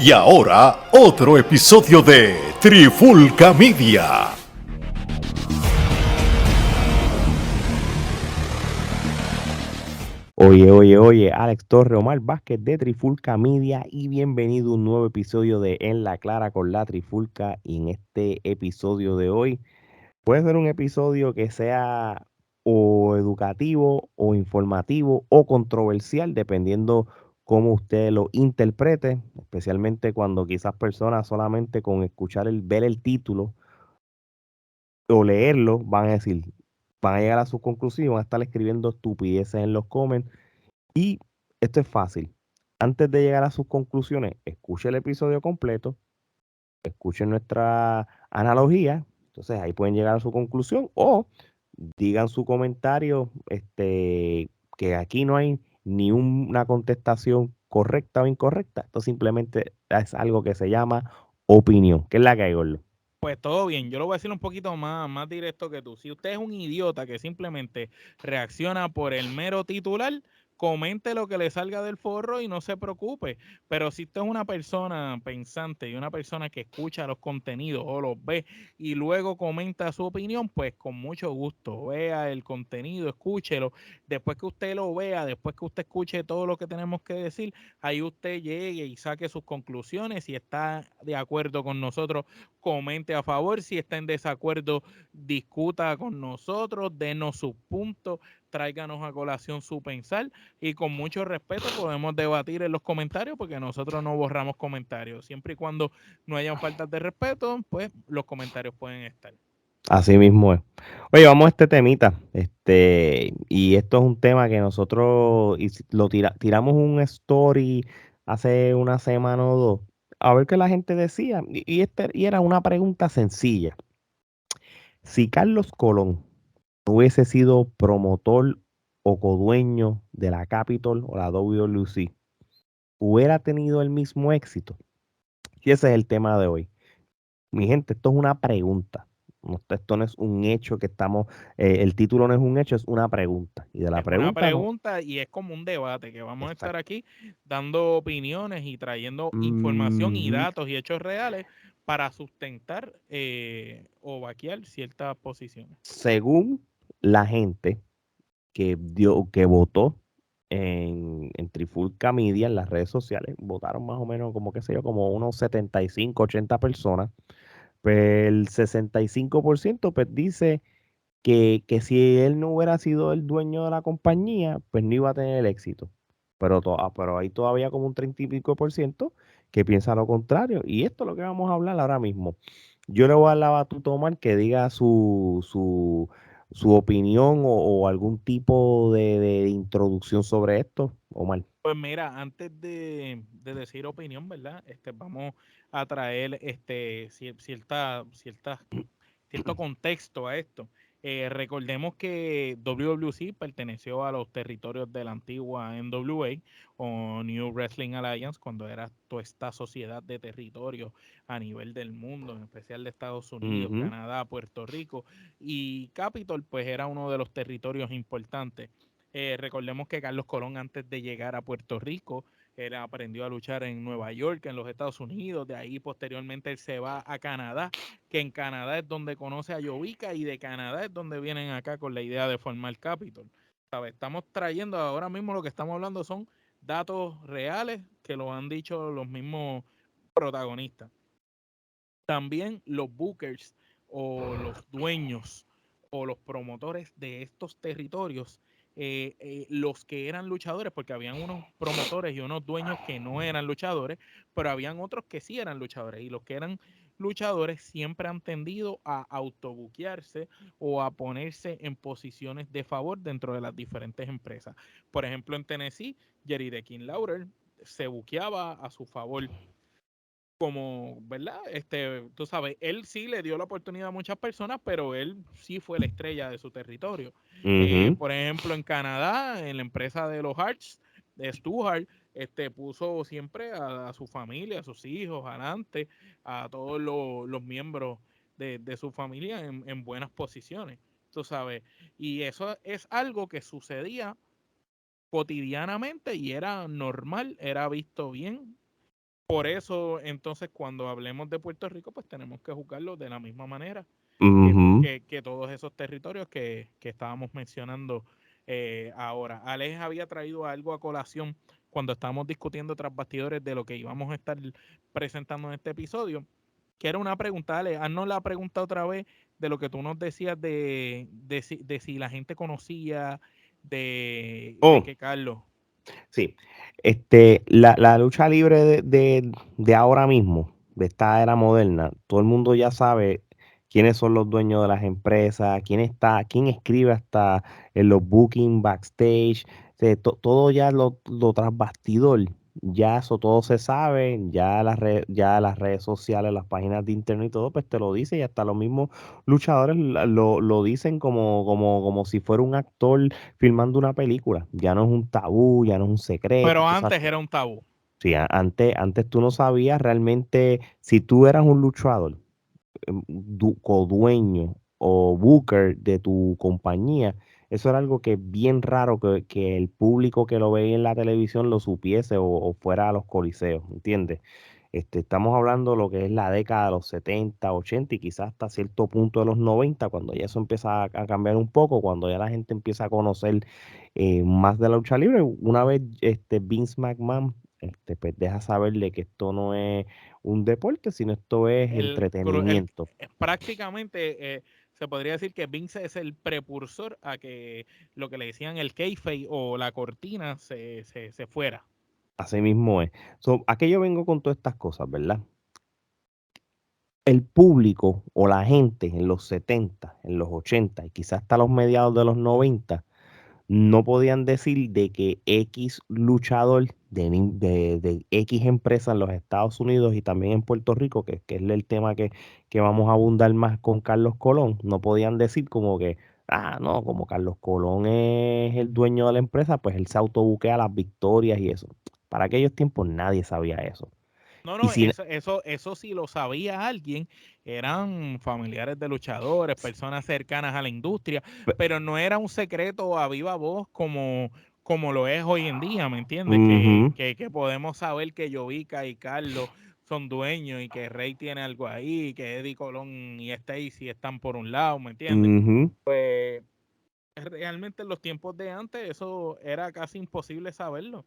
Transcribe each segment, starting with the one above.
Y ahora, otro episodio de Trifulca Media. Oye, Alex Torre, Omar Vázquez de Trifulca Media y bienvenido a un nuevo episodio de En la Clara con la Trifulca. Y en este episodio de hoy puede ser un episodio que sea o educativo o informativo o controversial, dependiendo cómo usted lo interprete, especialmente cuando quizás personas solamente con escuchar ver el título o leerlo van a decir, van a llegar a sus conclusiones, van a estar escribiendo estupideces en los comments. Y esto es fácil. Antes de llegar a sus conclusiones, escuche el episodio completo, escuchen nuestra analogía, entonces ahí pueden llegar a su conclusión o digan su comentario, que aquí no hay ni una contestación correcta o incorrecta. Esto simplemente es algo que se llama opinión. ¿Qué es la que hay, Gordo? Pues todo bien, yo lo voy a decir un poquito más directo que tú. Si usted es un idiota que simplemente reacciona por el mero titular, comente lo que le salga del forro y no se preocupe. Pero si usted es una persona pensante y una persona que escucha los contenidos o los ve y luego comenta su opinión, pues con mucho gusto, vea el contenido, escúchelo. Después que usted lo vea, después que usted escuche todo lo que tenemos que decir, ahí usted llegue y saque sus conclusiones. Si está de acuerdo con nosotros, comente a favor. Si está en desacuerdo, discuta con nosotros, denos sus puntos, tráiganos a colación su pensar y con mucho respeto podemos debatir en los comentarios porque nosotros no borramos comentarios. Siempre y cuando no hayan faltas de respeto, pues los comentarios pueden estar. Así mismo es. Oye, vamos a este temita. Y esto es un tema que nosotros tiramos un story hace una semana o dos, a ver qué la gente decía. Y era una pregunta sencilla. Si Carlos Colón no hubiese sido promotor o codueño de la Capitol o la WLC, ¿hubiera tenido el mismo éxito? Y ese es el tema de hoy. Mi gente, esto es una pregunta. Esto no es un hecho que estamos, el título no es un hecho, es una pregunta. Y de la Es una pregunta no. pregunta y es como un debate que vamos a estar Exacto. aquí dando opiniones y trayendo información y Ujú. datos y hechos reales para sustentar o vaquear ciertas posiciones. Según la gente que votó en Trifulca Media, en las redes sociales, votaron más o menos como, qué sé yo, como unos 75, 80 personas. Pues el 65% pues dice que si él no hubiera sido el dueño de la compañía, pues no iba a tener el éxito. Pero hay todavía como un 30 y pico por ciento que piensa lo contrario. Y esto es lo que vamos a hablar ahora mismo. Yo le voy a dar la batuta a Omar que diga su opinión o algún tipo de introducción sobre esto. Omar. Pues mira, antes de decir opinión, ¿verdad? Vamos a traer cierto contexto a esto. Recordemos que WWC perteneció a los territorios de la antigua NWA o New Wrestling Alliance, cuando era toda esta sociedad de territorios a nivel del mundo, en especial de Estados Unidos, Ujú. Canadá, Puerto Rico, y Capitol pues era uno de los territorios importantes. Recordemos que Carlos Colón, antes de llegar a Puerto Rico, él aprendió a luchar en Nueva York, en los Estados Unidos. De ahí posteriormente él se va a Canadá, que en Canadá es donde conoce a Jovica y de Canadá es donde vienen acá con la idea de formar Capitol. ¿Sabes? Estamos trayendo ahora mismo, lo que estamos hablando son datos reales que lo han dicho los mismos protagonistas. También los bookers o los dueños o los promotores de estos territorios, los que eran luchadores, porque habían unos promotores y unos dueños que no eran luchadores, pero habían otros que sí eran luchadores, y los que eran luchadores siempre han tendido a autobuquearse o a ponerse en posiciones de favor dentro de las diferentes empresas. Por ejemplo, en Tennessee, Jerry the King Lawler se buqueaba a su favor como, ¿verdad? Tú sabes, él sí le dio la oportunidad a muchas personas, pero él sí fue la estrella de su territorio. Ujú. Por ejemplo, en Canadá, en la empresa de los Hearts, de Stu Hart, puso siempre a su familia, a sus hijos, adelante, a todos los miembros de su familia en buenas posiciones, tú sabes. Y eso es algo que sucedía cotidianamente y era normal, era visto bien por eso, entonces, cuando hablemos de Puerto Rico, pues tenemos que juzgarlo de la misma manera Ujú. que todos esos territorios que estábamos mencionando ahora. Alex había traído algo a colación cuando estábamos discutiendo tras bastidores de lo que íbamos a estar presentando en este episodio, que era una pregunta, Alex, haznos la pregunta otra vez de lo que tú nos decías de si la gente conocía de Oh, que Carlos. sí. La lucha libre de ahora mismo, de esta era moderna, todo el mundo ya sabe quiénes son los dueños de las empresas, quién escribe hasta en los booking, backstage, todo ya lo tras bastidor, ya eso todo se sabe, ya las redes sociales, las páginas de internet y todo, pues te lo dice, y hasta los mismos luchadores lo dicen como si fuera un actor filmando una película. Ya no es un tabú, ya no es un secreto. Pero Tú sabes. antes era un tabú. Sí, antes tú no sabías realmente si tú eras un luchador, codueño o booker de tu compañía. Eso era algo que es bien raro que el público que lo veía en la televisión lo supiese o fuera a los coliseos, ¿entiendes? Estamos hablando de lo que es la década de los 70, 80 y quizás hasta cierto punto de los 90, cuando ya eso empieza a cambiar un poco, cuando ya la gente empieza a conocer más de la lucha libre. Una vez Vince McMahon pues deja saberle que esto no es un deporte, sino esto es entretenimiento. Prácticamente se podría decir que Vince es el precursor a que lo que le decían el kayfabe o la cortina se fuera. Así mismo es. ¿A qué yo vengo con todas estas cosas, verdad? El público o la gente en los 70, en los 80 y quizás hasta los mediados de los 90 no podían decir de que X luchador de X empresa en los Estados Unidos y también en Puerto Rico, que es el tema que vamos a abundar más con Carlos Colón, no podían decir como que, no, como Carlos Colón es el dueño de la empresa, pues él se autobuquea las victorias y eso. Para aquellos tiempos nadie sabía eso. No, Y no, si, eso sí lo sabía alguien, eran familiares de luchadores, personas cercanas a la industria, pero no era un secreto a viva voz como lo es hoy en día, ¿me entiendes? Ujú, Que podemos saber que Jovica y Carlos son dueños y que Rey tiene algo ahí, que Eddie Colón y Stacy están por un lado, ¿me entiendes? ujú, Realmente en los tiempos de antes eso era casi imposible saberlo.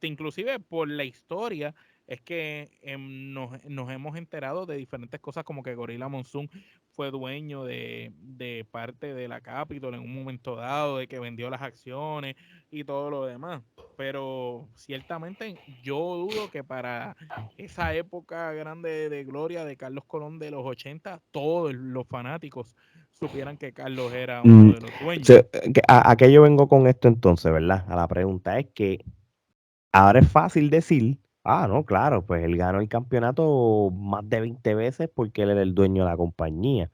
Inclusive por la historia es que nos hemos enterado de diferentes cosas como que Gorilla Monsoon fue dueño de parte de la Capitol en un momento dado, de que vendió las acciones y todo lo demás. Pero ciertamente yo dudo que para esa época grande de gloria de Carlos Colón de los 80 todos los fanáticos supieran que Carlos era mm, uno de los dueños. ¿A qué yo vengo con esto entonces, verdad? A la pregunta es que ahora es fácil decir, no, claro, pues él ganó el campeonato más de 20 veces porque él era el dueño de la compañía.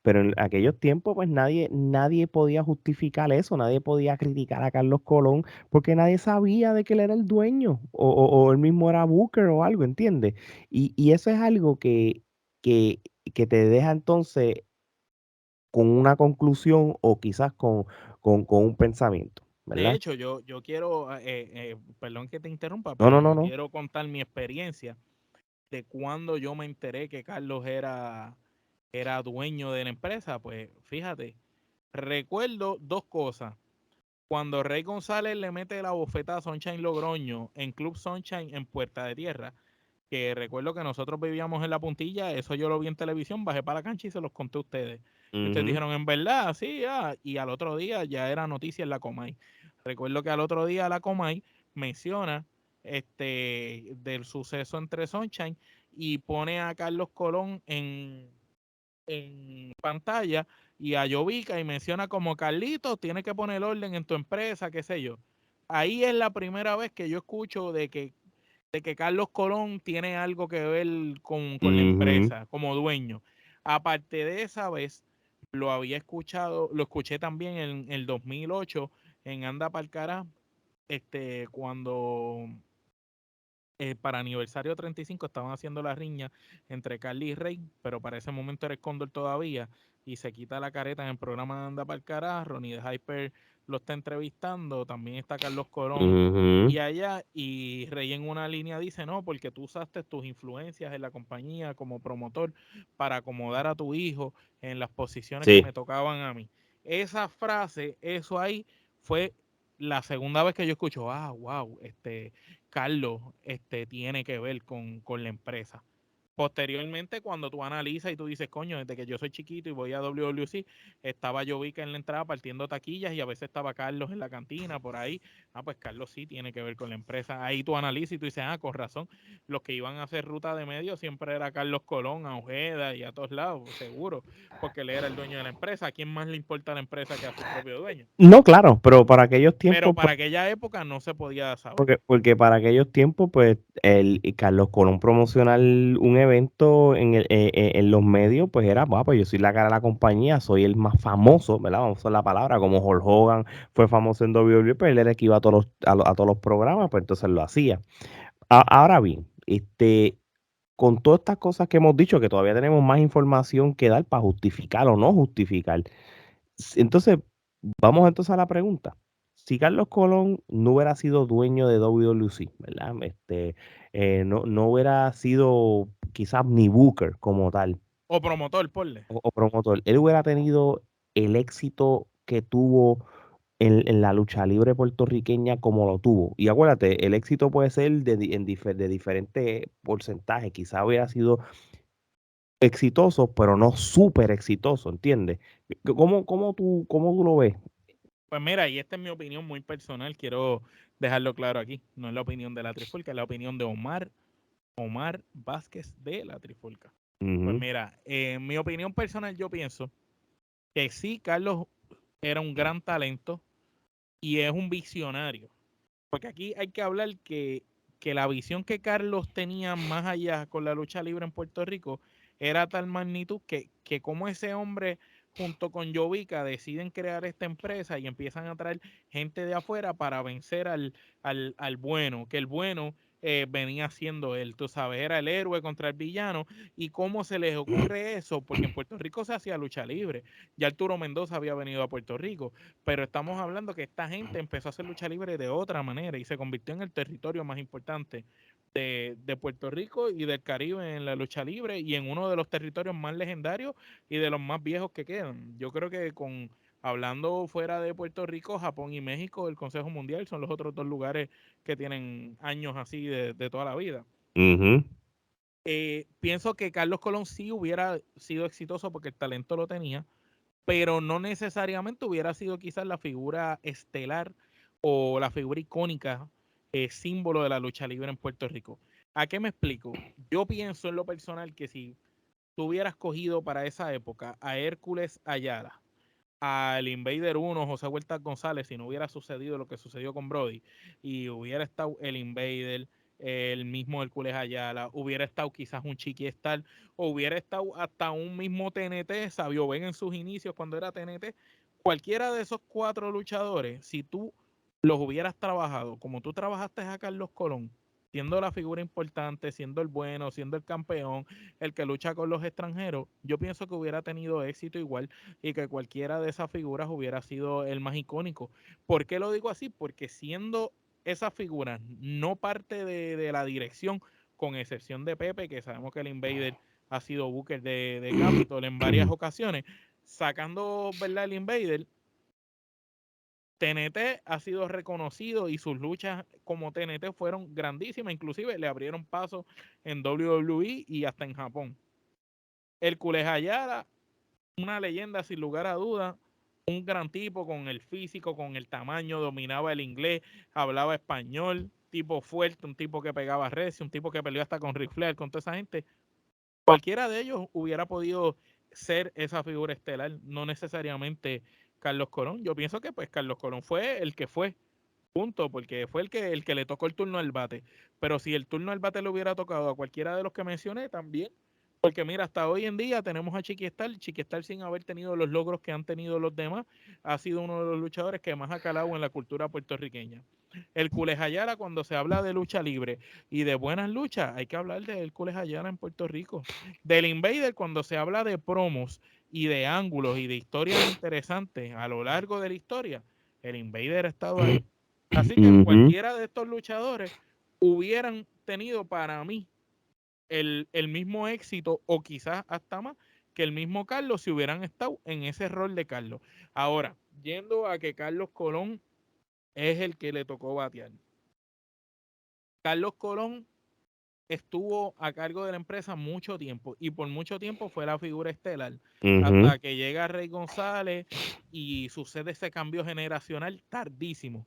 Pero en aquellos tiempos, pues nadie podía justificar eso, nadie podía criticar a Carlos Colón porque nadie sabía de que él era el dueño o él mismo era Booker o algo, ¿entiendes? Y eso es algo que, que te deja entonces con una conclusión o quizás con un pensamiento, De ¿verdad? hecho, yo quiero, perdón que te interrumpa, No, pero no, no, yo no. quiero contar mi experiencia de cuando yo me enteré que Carlos era dueño de la empresa. Pues fíjate, recuerdo dos cosas. Cuando Rey González le mete la bofeta a Sunshine Logroño en Club Sunshine en Puerta de Tierra, que recuerdo que nosotros vivíamos en la puntilla, eso yo lo vi en televisión, bajé para la cancha y se los conté a ustedes. Y ustedes Ujú, dijeron, en verdad, sí, y al otro día ya era noticia en la Comay. Recuerdo que al otro día la Comay menciona del suceso entre Sunshine y pone a Carlos Colón en pantalla y a Jovica y menciona como Carlitos, tienes que poner orden en tu empresa, qué sé yo. Ahí es la primera vez que yo escucho de que Carlos Colón tiene algo que ver con la ujú, empresa como dueño. Aparte de esa vez, lo había escuchado, lo escuché también en el 2008 en Anda Pa'l Cará, cuando para aniversario 35 estaban haciendo la riña entre Carly y Rey, pero para ese momento era el Cóndor todavía y se quita la careta en el programa de Anda para el Carajo. Ronnie de Hyper lo está entrevistando, también está Carlos Colón y allá, y Rey en una línea dice, no, porque tú usaste tus influencias en la compañía como promotor para acomodar a tu hijo en las posiciones que me tocaban a mí. Esa frase, eso ahí fue la segunda vez que yo escucho, wow, Carlos tiene que ver con la empresa. Posteriormente, cuando tú analizas y tú dices, coño, desde que yo soy chiquito y voy a WWC, estaba Jovica en la entrada partiendo taquillas y a veces estaba Carlos en la cantina, por ahí. Pues Carlos sí tiene que ver con la empresa. Ahí tú analizas y tú dices, con razón, los que iban a hacer ruta de medio siempre era Carlos Colón, a Ojeda y a todos lados, seguro, porque él era el dueño de la empresa. ¿A quién más le importa la empresa que a su propio dueño? No, claro, pero para aquellos tiempos, Pero para aquella época no se podía saber. porque para aquellos tiempos, pues, Carlos Colón promocionar un evento en los medios, pues era, pues yo soy la cara de la compañía, soy el más famoso, ¿verdad? Vamos a usar la palabra, como Hulk Hogan fue famoso en WWE, pero él era el que iba a a todos los programas, pues entonces lo hacía. Ahora bien, con todas estas cosas que hemos dicho, que todavía tenemos más información que dar para justificar o no justificar. Entonces, vamos entonces a la pregunta. Si Carlos Colón no hubiera sido dueño de WWC, ¿verdad? No hubiera sido quizás ni Booker como tal O promotor, ponle. o promotor, él hubiera tenido el éxito que tuvo en la lucha libre puertorriqueña como lo tuvo. Y acuérdate, el éxito puede ser de diferentes porcentajes. Quizás hubiera sido exitoso, pero no súper exitoso, ¿entiendes? ¿Cómo tú lo ves? Pues mira, y esta es mi opinión muy personal, quiero dejarlo claro aquí. No es la opinión de la Trifulca, es la opinión de Omar Vázquez de la Trifulca. Pues Ujú. mira, en mi opinión personal yo pienso que sí, Carlos era un gran talento y es un visionario. Porque aquí hay que hablar que la visión que Carlos tenía más allá con la lucha libre en Puerto Rico era tal magnitud que como ese hombre junto con Jovica deciden crear esta empresa y empiezan a traer gente de afuera para vencer al bueno, que el bueno venía siendo él, tú sabes, era el héroe contra el villano. ¿Y cómo se les ocurre eso? Porque en Puerto Rico se hacía lucha libre. Ya Arturo Mendoza había venido a Puerto Rico, pero estamos hablando que esta gente empezó a hacer lucha libre de otra manera y se convirtió en el territorio más importante de Puerto Rico y del Caribe en la lucha libre y en uno de los territorios más legendarios y de los más viejos que quedan. Yo creo que hablando fuera de Puerto Rico, Japón y México, el Consejo Mundial son los otros dos lugares que tienen años así de toda la vida. Ujú. Pienso que Carlos Colón sí hubiera sido exitoso porque el talento lo tenía, pero no necesariamente hubiera sido quizás la figura estelar o la figura icónica, símbolo de la lucha libre en Puerto Rico. ¿A qué me explico? Yo pienso en lo personal que si tú hubieras cogido para esa época a Hércules Ayala, al Invader 1, José Huerta González, si no hubiera sucedido lo que sucedió con Brody, y hubiera estado el Invader, el mismo Hércules Ayala, hubiera estado quizás un Chiqui Star, o hubiera estado hasta un mismo TNT, Sabio Vega en sus inicios cuando era TNT, cualquiera de esos cuatro luchadores, si tú los hubieras trabajado como tú trabajaste a Carlos Colón, siendo la figura importante, siendo el bueno, siendo el campeón, el que lucha con los extranjeros, yo pienso que hubiera tenido éxito igual y que cualquiera de esas figuras hubiera sido el más icónico. ¿Por qué lo digo así? Porque siendo esas figuras no parte de la dirección, con excepción de Pepe, que sabemos que el Invader ha sido Booker de Capitol en varias ocasiones, sacando, ¿verdad?, el Invader, TNT ha sido reconocido y sus luchas como TNT fueron grandísimas, inclusive le abrieron paso en WWE y hasta en Japón. Hércules Ayala, una leyenda sin lugar a dudas, un gran tipo con el físico, con el tamaño, dominaba el inglés, hablaba español, tipo fuerte, un tipo que pegaba recio, un tipo que peleó hasta con Ric Flair, con toda esa gente. Cualquiera de ellos hubiera podido ser esa figura estelar, no necesariamente Carlos Colón. Yo pienso que pues Carlos Colón fue el que fue, punto, porque fue el que le tocó el turno al bate. Pero si el turno al bate le hubiera tocado a cualquiera de los que mencioné, también Porque mira, hasta hoy en día tenemos a Chiquistar sin haber tenido los logros que han tenido los demás, ha sido uno de los luchadores que más ha calado en la cultura puertorriqueña. El Culejayara, cuando se habla de lucha libre y de buenas luchas, hay que hablar del Culejayara en Puerto Rico. Del Invader, cuando se habla de promos y de ángulos y de historias interesantes a lo largo de la historia, el Invader ha estado ahí. Así que cualquiera de estos luchadores hubieran tenido para mí el mismo éxito o quizás hasta más que el mismo Carlos si hubieran estado en ese rol de Carlos. Ahora, yendo a que Carlos Colón es el que le tocó batear. Carlos Colón estuvo a cargo de la empresa mucho tiempo y por mucho tiempo fue la figura estelar hasta que llega Rey González y sucede ese cambio generacional tardísimo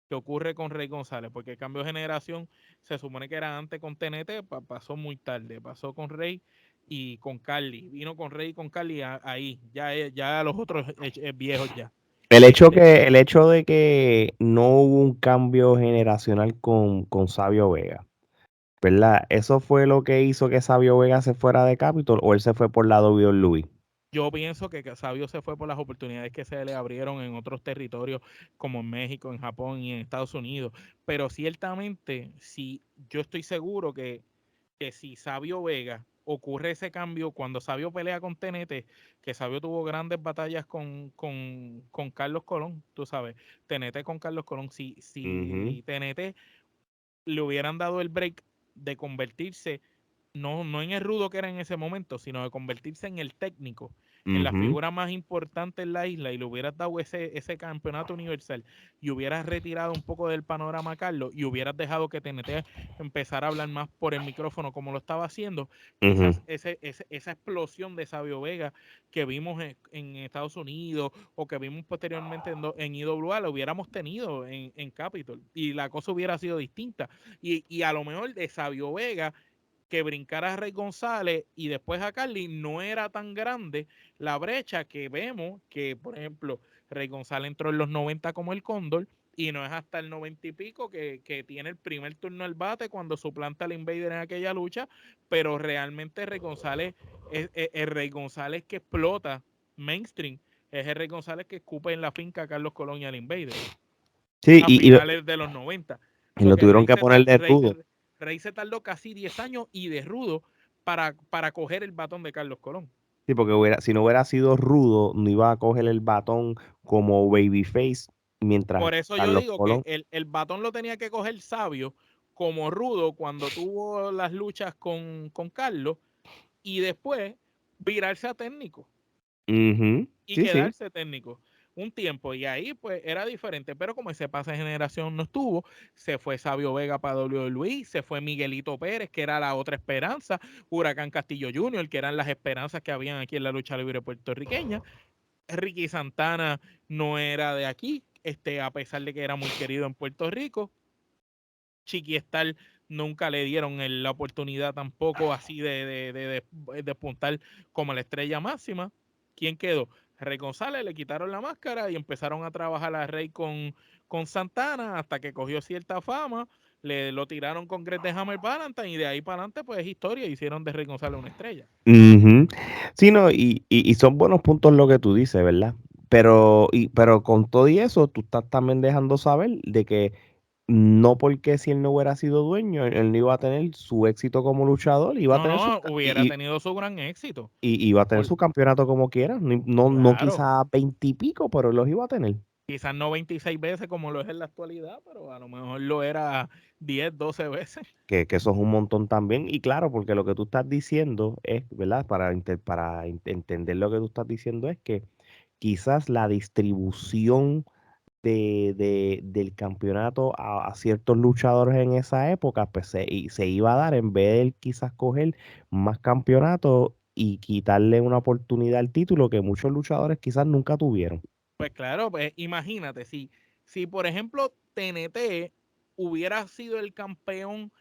que ocurre con Rey González, porque el cambio de generación se supone que era antes con TNT, pasó muy tarde, pasó con Rey y con Carly, vino con Rey y con Carly ahí, ya los otros viejos ya. El hecho de que no hubo un cambio generacional con Sabio Vega, ¿verdad? ¿Eso fue lo que hizo que Sabio Vega se fuera de Capitol o él se fue por la WWE? Yo pienso que Sabio se fue por las oportunidades que se le abrieron en otros territorios como en México, en Japón y en Estados Unidos. Pero ciertamente, sí, yo estoy seguro que si Sabio Vega ocurre ese cambio, cuando Sabio pelea con TNT, que Sabio tuvo grandes batallas con Carlos Colón, tú sabes, TNT con Carlos Colón, si TNT le hubieran dado el break de convertirse no en el rudo que era en ese momento, sino de convertirse en el técnico, en la figura más importante en la isla y le hubieras dado ese campeonato universal y hubieras retirado un poco del panorama a Carlos y hubieras dejado que TNT empezara a hablar más por el micrófono como lo estaba haciendo, quizás esa explosión de Sabio Vega que vimos en Estados Unidos o que vimos posteriormente en IWA lo hubiéramos tenido en Capitol y la cosa hubiera sido distinta. Y a lo mejor de Sabio Vega que brincara a Rey González y después a Carly, no era tan grande la brecha que vemos que, por ejemplo, Rey González entró en los 90 como el Cóndor y no es hasta el 90 y pico que tiene el primer turno al bate cuando suplanta al Invader en aquella lucha, pero realmente Rey González es el Rey González que explota mainstream, es el Rey González que escupe en la finca a Carlos Colón y al Invader Sí, a finales de los 90. y So lo que tuvieron que poner de rudo. Rey se tardó casi 10 años y de rudo para coger el batón de Carlos Colón. Sí, porque si no hubiera sido rudo, no iba a coger el batón como babyface mientras Por eso yo Carlos digo que Colón. el batón lo tenía que coger Sabio como rudo cuando tuvo las luchas con Carlos y después virarse a técnico y Sí, sí. quedarse técnico un tiempo y ahí pues era diferente, pero como ese pase de generación no estuvo, se fue Sabio Vega para WWE, se fue Miguelito Pérez, que era la otra esperanza, Huracán Castillo Jr., que eran las esperanzas que habían aquí en la lucha libre puertorriqueña, Ricky Santana no era de aquí, a pesar de que era muy querido en Puerto Rico, Chiqui Star nunca le dieron la oportunidad tampoco así de despuntar como la estrella máxima. ¿Quién quedó? Rey González, le quitaron la máscara y empezaron a trabajar a Rey con Santana hasta que cogió cierta fama, lo tiraron con Greg de Hammer Valentine y de ahí para adelante pues es historia, hicieron de Rey González una estrella. Sí, no, y son buenos puntos lo que tú dices, ¿verdad? Pero con todo y eso, tú estás también dejando saber de que no porque si él no hubiera sido dueño, él no iba a tener su éxito como luchador, iba a tener No, hubiera tenido su gran éxito. iba a tener su campeonato como quiera. No Claro. quizá 20 y pico, pero él los iba a tener. Quizás no 26 veces como lo es en la actualidad, pero a lo mejor lo era 10, 12 veces. Que eso es un montón también. Y claro, porque lo que tú estás diciendo es, ¿verdad? Entender lo que tú estás diciendo es que quizás la distribución del campeonato a ciertos luchadores en esa época, pues se iba a dar en vez de él quizás coger más campeonatos y quitarle una oportunidad al título que muchos luchadores quizás nunca tuvieron. Pues claro, pues imagínate, si por ejemplo TNT hubiera sido el campeón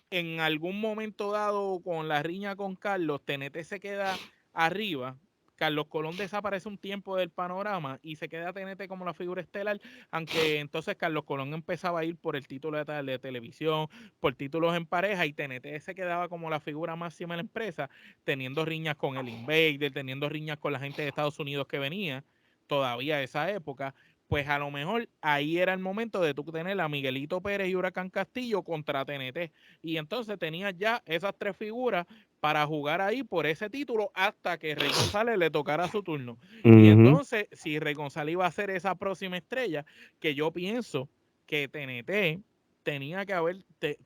en algún momento dado con la riña con Carlos, TNT se queda arriba, Carlos Colón desaparece un tiempo del panorama y se queda TNT como la figura estelar, aunque entonces Carlos Colón empezaba a ir por el título de televisión, por títulos en pareja, y TNT se quedaba como la figura máxima en la empresa, teniendo riñas con el Invader, teniendo riñas con la gente de Estados Unidos que venía todavía a esa época. Pues a lo mejor ahí era el momento de tú tener a Miguelito Pérez y Huracán Castillo contra TNT. Y entonces tenías ya esas tres figuras para jugar ahí por ese título hasta que Rey González le tocara su turno. Y Ujú, entonces, si Rey González iba a ser esa próxima estrella, que yo pienso que TNT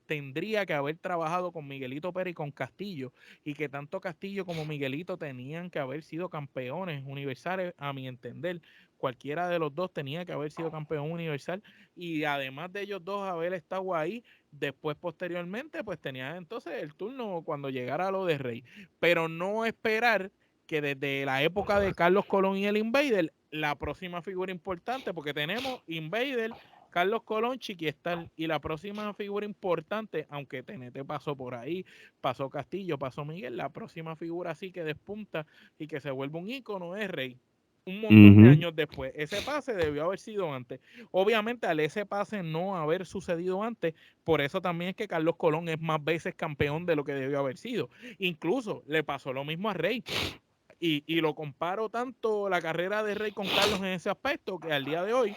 tendría que haber trabajado con Miguelito Pérez y con Castillo, y que tanto Castillo como Miguelito tenían que haber sido campeones universales, a mi entender. Cualquiera de los dos tenía que haber sido campeón universal, y además de ellos dos haber estado ahí, después posteriormente pues tenía entonces el turno cuando llegara lo de Rey, pero no esperar que desde la época de Carlos Colón y el Invader, la próxima figura importante, porque tenemos Invader, Carlos Colón, Chiquiestal, y la próxima figura importante, aunque TNT pasó por ahí, pasó Castillo, pasó Miguel, la próxima figura así que despunta y que se vuelve un ícono es Rey. Un montón de ujú. años después. Ese pase debió haber sido antes. Obviamente, al ese pase no haber sucedido antes, por eso también es que Carlos Colón es más veces campeón de lo que debió haber sido. Incluso le pasó lo mismo a Rey. Y lo comparo tanto la carrera de Rey con Carlos en ese aspecto que al día de hoy,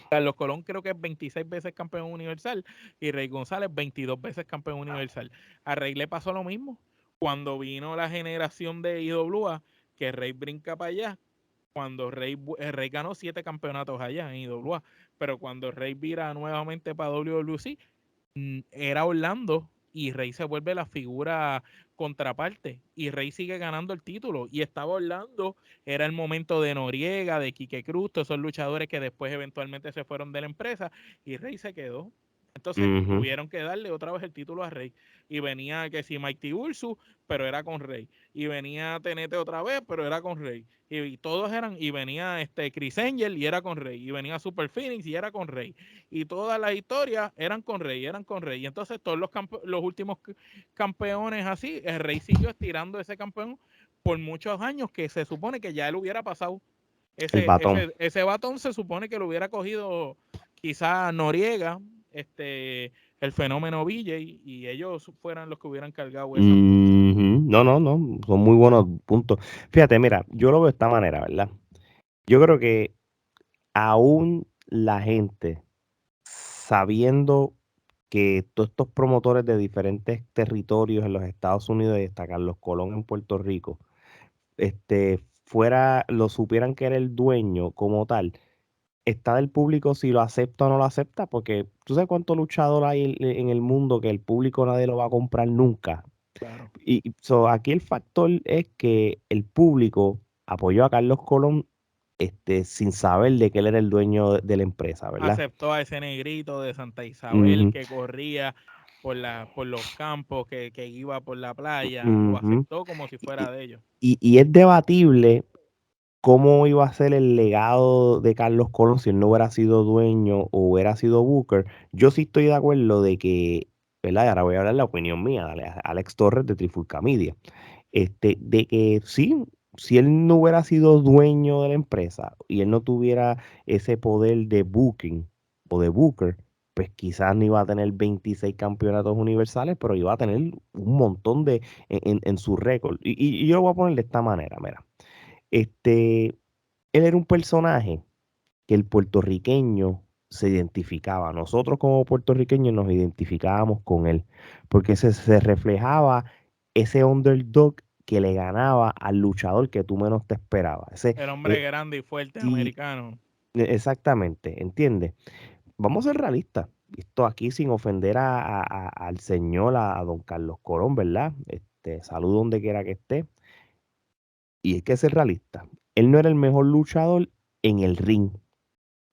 Carlos Colón creo que es 26 veces campeón universal y Rey González 22 veces campeón universal. A Rey le pasó lo mismo. Cuando vino la generación de IWA, que Rey brinca para allá, cuando Rey ganó 7 campeonatos allá en IWA, pero cuando Rey vira nuevamente para WWC, era Orlando y Rey se vuelve la figura contraparte y Rey sigue ganando el título y estaba Orlando, era el momento de Noriega, de Quique Cruz, todos esos luchadores que después eventualmente se fueron de la empresa y Rey se quedó. Entonces Ujú. tuvieron que darle otra vez el título a Rey y venía que si Mighty Ursu, pero era con Rey, y venía TNT otra vez, pero era con Rey, y todos eran, y venía Chris Angel y era con Rey, y venía Super Phoenix y era con Rey, y todas las historias eran con Rey, eran con Rey. Y entonces todos los últimos campeones así, el Rey siguió estirando ese campeón por muchos años, que se supone que ya él hubiera pasado. El batón. Ese batón se supone que lo hubiera cogido quizá Noriega, el fenómeno Villa, y ellos fueran los que hubieran cargado esa antorcha. Ujú. No, no, no, son muy buenos puntos. Fíjate, mira, yo lo veo de esta manera, ¿verdad? Yo creo que aún la gente, sabiendo que todos estos promotores de diferentes territorios en los Estados Unidos y hasta Carlos Colón en Puerto Rico, lo supieran que era el dueño como tal, está del público si lo acepta o no lo acepta, porque tú sabes cuánto luchador hay en el mundo que el público nadie lo va a comprar nunca. Claro. Aquí el factor es que el público apoyó a Carlos Colón sin saber de que él era el dueño de la empresa, ¿verdad? Aceptó a ese negrito de Santa Isabel Ujú, que corría por los campos, que iba por la playa, lo ujú. aceptó como si Y, fuera de ellos. y es debatible cómo iba a ser el legado de Carlos Colón si él no hubiera sido dueño o hubiera sido Booker. Yo sí estoy de acuerdo de que, ¿verdad? Y ahora voy a hablar la opinión mía, Alex Torres de Trifulca Media. De que sí, si él no hubiera sido dueño de la empresa y él no tuviera ese poder de booking o de booker, pues quizás no iba a tener 26 campeonatos universales, pero iba a tener un montón en su récord. Y yo lo voy a poner de esta manera, mira. Este, Él era un personaje que el puertorriqueño se identificaba. Nosotros como puertorriqueños nos identificábamos con él, porque se reflejaba ese underdog que le ganaba al luchador que tú menos te esperabas. El hombre grande y fuerte Y americano. exactamente, ¿entiendes? Vamos a ser realistas. Esto aquí sin ofender al señor, a don Carlos Colón, ¿verdad? Saludo donde quiera que esté. Y hay que ser realista. Él no era el mejor luchador en el ring.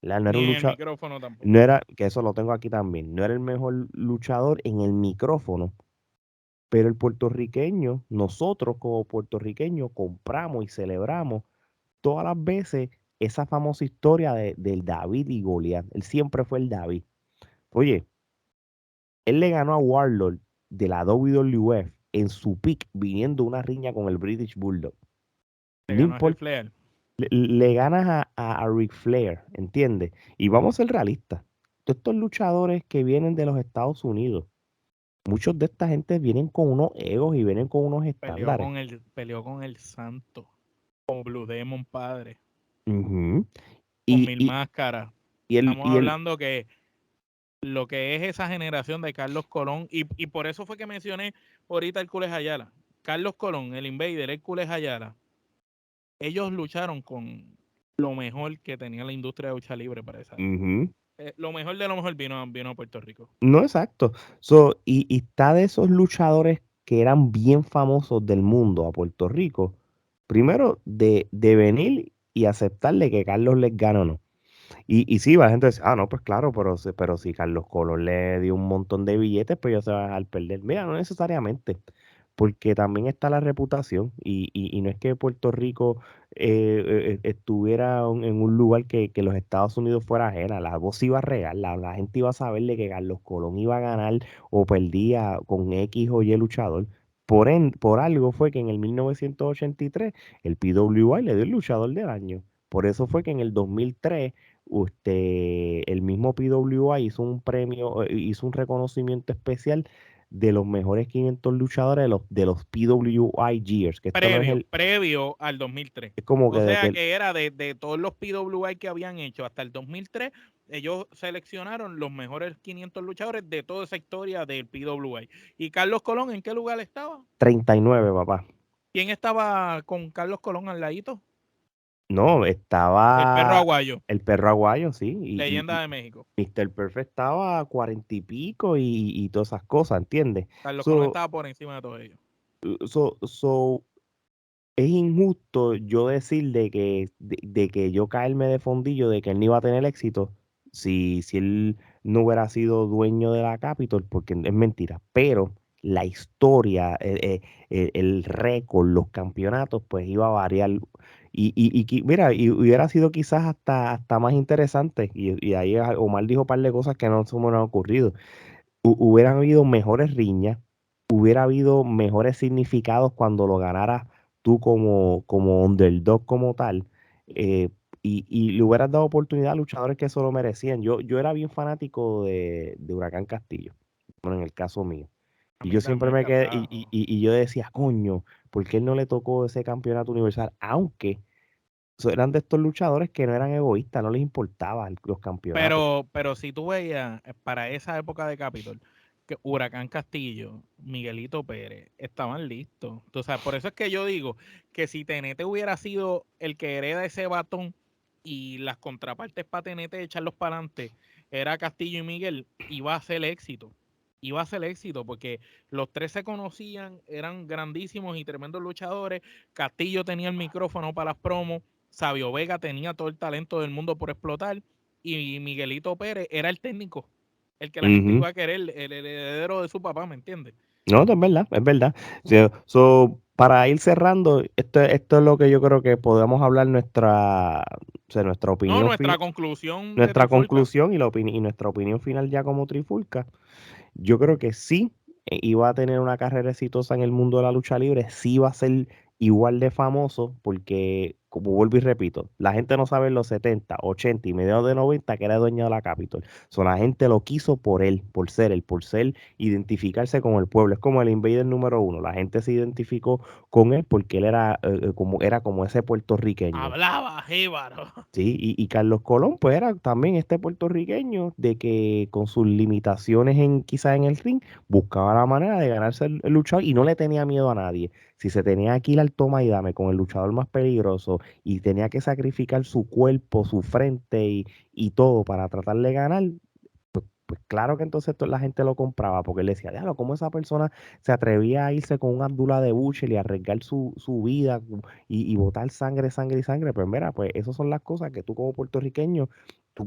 No era Ni un en el luchador, micrófono tampoco. no era, que eso lo tengo aquí también, no era el mejor luchador en el micrófono, pero el puertorriqueño, nosotros como puertorriqueños compramos y celebramos todas las veces esa famosa historia del David y Goliat. Él siempre fue el David. Oye, él le ganó a Warlord de la WWF en su pick, viniendo una riña con el British Bulldog. Le No ganó a Ric importa, Flair. le ganas a Ric Flair, ¿entiendes? Y vamos a ser realistas. Todos estos luchadores que vienen de los Estados Unidos, muchos de esta gente vienen con unos egos y vienen con unos estándares. Peleó con el Santo, con Blue Demon padre, Ujú. con Y, Mil y, Máscaras. y, el, Estamos y el, hablando que lo que es esa generación de Carlos Colón, y por eso fue que mencioné ahorita Hércules Ayala. Carlos Colón, el Invader, Hércules Ayala, ellos lucharon con lo mejor que tenía la industria de lucha libre para esa época. ujú. Lo mejor de lo mejor vino a Puerto Rico. No, exacto. So, y está de esos luchadores que eran bien famosos del mundo a Puerto Rico. Primero, de venir y aceptarle que Carlos les gana o no. Y sí, la gente dice, ah, no, pues claro, pero si Carlos Colón le dio un montón de billetes, pues ellos se van a dejar perder. Mira, no necesariamente, porque también está la reputación y no es que Puerto Rico estuviera en un lugar que los Estados Unidos fuera ajena, la voz iba a regar, la gente iba a saberle que Carlos Colón iba a ganar o perdía con X o Y luchador. Por algo fue que en el 1983 el PWI le dio el luchador del año. Por eso fue que en el 2003 el mismo PWI hizo un premio, hizo un reconocimiento especial de los mejores 500 luchadores de los PWI Years, que esto no es Previo al 2003. es como que O sea desde que era de todos los PWI que habían hecho hasta el 2003, ellos seleccionaron los mejores 500 luchadores de toda esa historia del PWI. ¿Y Carlos Colón en qué lugar estaba? 39, papá. ¿Quién estaba con Carlos Colón al ladito? No, El perro estaba aguayo, el perro aguayo, sí, leyenda de México. Mr. Perfect estaba a 40 y pico y todas esas cosas, ¿entiendes? Carlos Colón So, estaba por encima de todos ellos. so, es injusto yo decir de que yo caerme de fondillo de que él no iba a tener éxito si él no hubiera sido dueño de la Capitol, porque es mentira. Pero la historia, el récord, los campeonatos, pues iba a variar. Mira, y hubiera sido quizás hasta más interesante. Y ahí Omar dijo un par de cosas que no se me han ocurrido. Hubieran habido mejores riñas, hubiera habido mejores significados cuando lo ganaras tú como underdog como tal, y le hubieras dado oportunidad a luchadores que eso lo merecían. Yo era bien fanático de Huracán Castillo, bueno, en el caso mío. A Y yo mí siempre también, me quedé, y, y, carajo. y yo decía, coño, ¿por qué él no le tocó ese campeonato universal? Aunque eran de estos luchadores que no eran egoístas, no les importaban los campeonatos. Pero si tú veías para esa época de Capitol, que Huracán Castillo, Miguelito Pérez estaban listos. Tú sabes, por eso es que yo digo que si TNT hubiera sido el que hereda ese batón y las contrapartes para TNT echarlos para adelante, era Castillo y Miguel, iba a ser éxito. Iba a ser éxito porque los tres se conocían, eran grandísimos y tremendos luchadores. Castillo tenía el micrófono para las promos, Sabio Vega tenía todo el talento del mundo por explotar y Miguelito Pérez era el técnico, el que la gente Ujú. iba a querer, el heredero de su papá, ¿me entiendes? No, es verdad, es verdad. Para ir cerrando, esto es lo que yo creo que podemos hablar o sea, nuestra No, opinión, nuestra conclusión de nuestra Trifulca. conclusión y nuestra opinión final ya como Trifulca. Yo creo que sí, iba a tener una carrera exitosa en el mundo de la lucha libre, sí iba a ser igual de famoso, porque, como vuelvo y repito, la gente no sabe en los 70, 80 y mediados de 90 que era dueño de la Capitol. La gente lo quiso por él, por ser, identificarse con el pueblo. Es como el Invader número uno. La gente se identificó con él porque él era como ese puertorriqueño. Hablaba, jíbaro. Sí, y Carlos Colón, pues era también este puertorriqueño de que con sus limitaciones quizás en el ring, buscaba la manera de ganarse el luchador y no le tenía miedo a nadie. Si se tenía que ir al toma y dame con el luchador más peligroso y tenía que sacrificar su cuerpo, su frente y todo para tratar de ganar, pues claro que entonces la gente lo compraba, porque él decía, diablo, ¿cómo esa persona se atrevía a irse con una Abdullah de Bushel y arriesgar su vida y botar sangre, sangre y sangre? Pues mira, pues esas son las cosas que tú como puertorriqueño,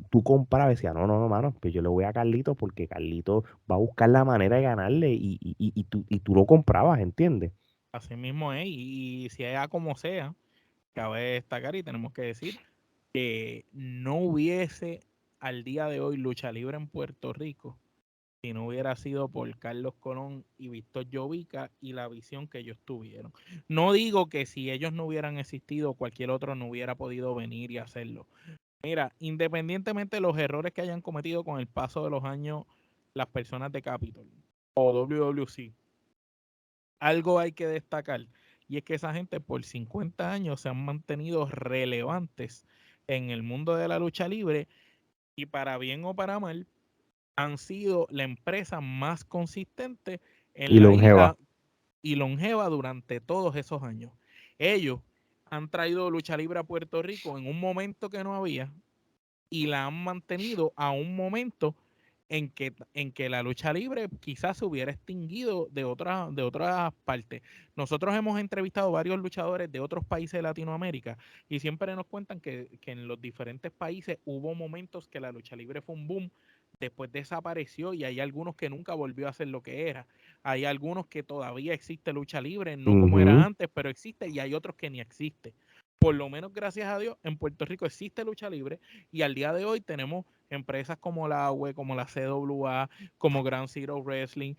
tú comprabas y decías, no, no, no, mano, pues yo le voy a Carlito porque Carlito va a buscar la manera de ganarle y tú lo comprabas, ¿entiendes? Así mismo es, y sea como sea, cabe destacar y tenemos que decir que no hubiese al día de hoy lucha libre en Puerto Rico si no hubiera sido por Carlos Colón y Víctor Llovica y la visión que ellos tuvieron. No digo que si ellos no hubieran existido, cualquier otro no hubiera podido venir y hacerlo. Mira, independientemente de los errores que hayan cometido con el paso de los años las personas de Capitol o WWC, algo hay que destacar, y es que esa gente por 50 años se han mantenido relevantes en el mundo de la lucha libre, y para bien o para mal han sido la empresa más consistente en Y la longeva. isla y longeva durante todos esos años. Ellos han traído lucha libre a Puerto Rico en un momento que no había, y la han mantenido a un momento en que la lucha libre quizás se hubiera extinguido de otras partes. Nosotros hemos entrevistado varios luchadores de otros países de Latinoamérica y siempre nos cuentan que en los diferentes países hubo momentos que la lucha libre fue un boom, después desapareció, y hay algunos que nunca volvió a ser lo que era. Hay algunos que todavía existe lucha libre, no como era Ujú. antes, pero existe, y hay otros que ni existe. Por lo menos, gracias a Dios, en Puerto Rico existe lucha libre, y al día de hoy tenemos empresas como la AWE, como la CWA, como Ground Zero Wrestling,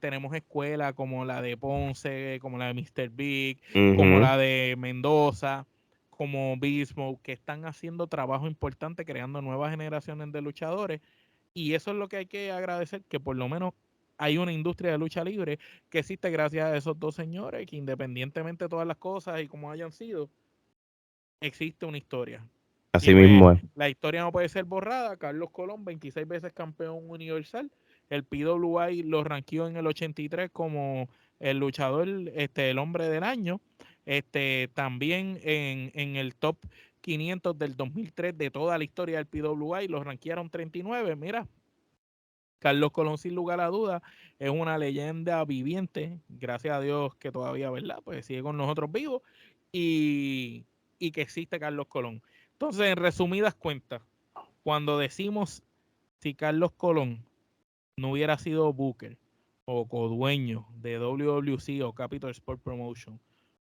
tenemos escuelas como la de Ponce, como la de Mr. Big, como Ujú. la de Mendoza, como Bismo, que están haciendo trabajo importante creando nuevas generaciones de luchadores, y eso es lo que hay que agradecer, que por lo menos hay una industria de lucha libre que existe gracias a esos dos señores, que independientemente de todas las cosas y como hayan sido, existe una historia. Y Así pues mismo es. la historia no puede ser borrada. Carlos Colón, 26 veces campeón universal. El PWI lo ranqueó en el 83 como el luchador, el hombre del año. También en el top 500 del 2003 de toda la historia del PWI lo ranquearon 39. Mira, Carlos Colón, sin lugar a duda, es una leyenda viviente. Gracias a Dios que todavía, ¿verdad? Pues sigue con nosotros vivos, y, y que existe Carlos Colón. Entonces, en resumidas cuentas, cuando decimos si Carlos Colón no hubiera sido Booker o codueño de WWC o Capital Sport Promotion,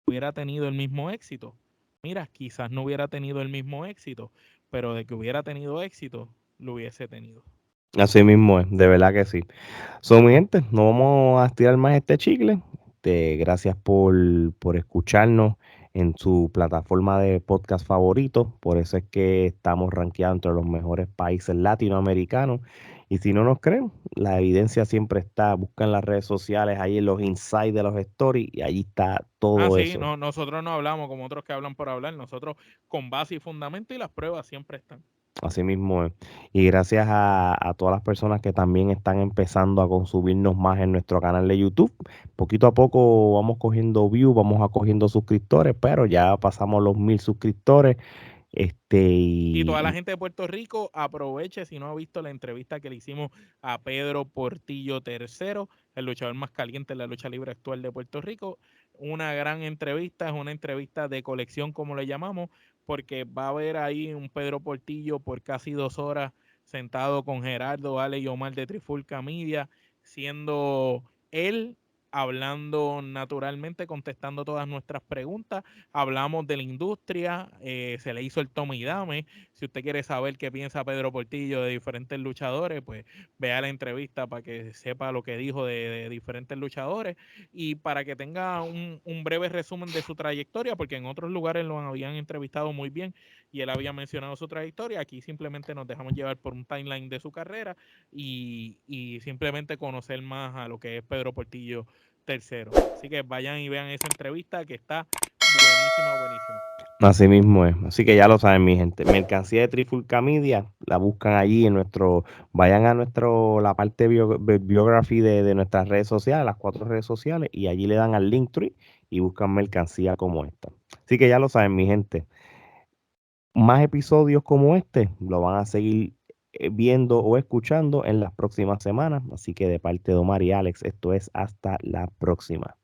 hubiera tenido el mismo éxito. Mira, quizás no hubiera tenido el mismo éxito, pero de que hubiera tenido éxito, lo hubiese tenido. Así mismo es, de verdad que sí. Mi gente, no vamos a estirar más este chicle. Gracias por escucharnos en su plataforma de podcast favorito. Por eso es que estamos rankeados entre los mejores países latinoamericanos. Y si no nos creen, la evidencia siempre está. Buscan las redes sociales, ahí en los insights de los stories, y allí está Ah, todo sí, eso. no, nosotros no hablamos como otros que hablan por hablar, nosotros con base y fundamento, y las pruebas siempre están. Así mismo es. Y gracias a todas las personas que también están empezando a consumirnos más en nuestro canal de YouTube. Poquito a poco vamos cogiendo views, vamos cogiendo suscriptores, pero ya pasamos los 1000 suscriptores. Y toda la Y gente de Puerto Rico, aproveche si no ha visto la entrevista que le hicimos a Pedro Portillo III, el luchador más caliente en la lucha libre actual de Puerto Rico. Una gran entrevista, es una entrevista de colección, como le llamamos, porque va a haber ahí un Pedro Portillo por casi 2 horas sentado con Gerardo, Ale y Omar de Trifulca Media, siendo él hablando naturalmente, contestando todas nuestras preguntas. Hablamos de la industria, se le hizo el toma y dame. Si usted quiere saber qué piensa Pedro Portillo de diferentes luchadores, pues vea la entrevista para que sepa lo que dijo de diferentes luchadores, y para que tenga un breve resumen de su trayectoria, porque en otros lugares lo habían entrevistado muy bien y él había mencionado su trayectoria. Aquí simplemente nos dejamos llevar por un timeline de su carrera, y simplemente conocer más a lo que es Pedro Portillo III. Así que vayan y vean esa entrevista, que está buenísima, buenísima. así mismo es. Así que ya lo saben, mi gente. Mercancía de Trifulca Media, la buscan allí vayan a la parte biography de nuestras redes sociales, las 4 redes sociales, y allí le dan al Linktree y buscan mercancía como esta. Así que ya lo saben, mi gente. Más episodios como este lo van a seguir viendo o escuchando en las próximas semanas. Así que de parte de Omar y Alex, esto es hasta la próxima.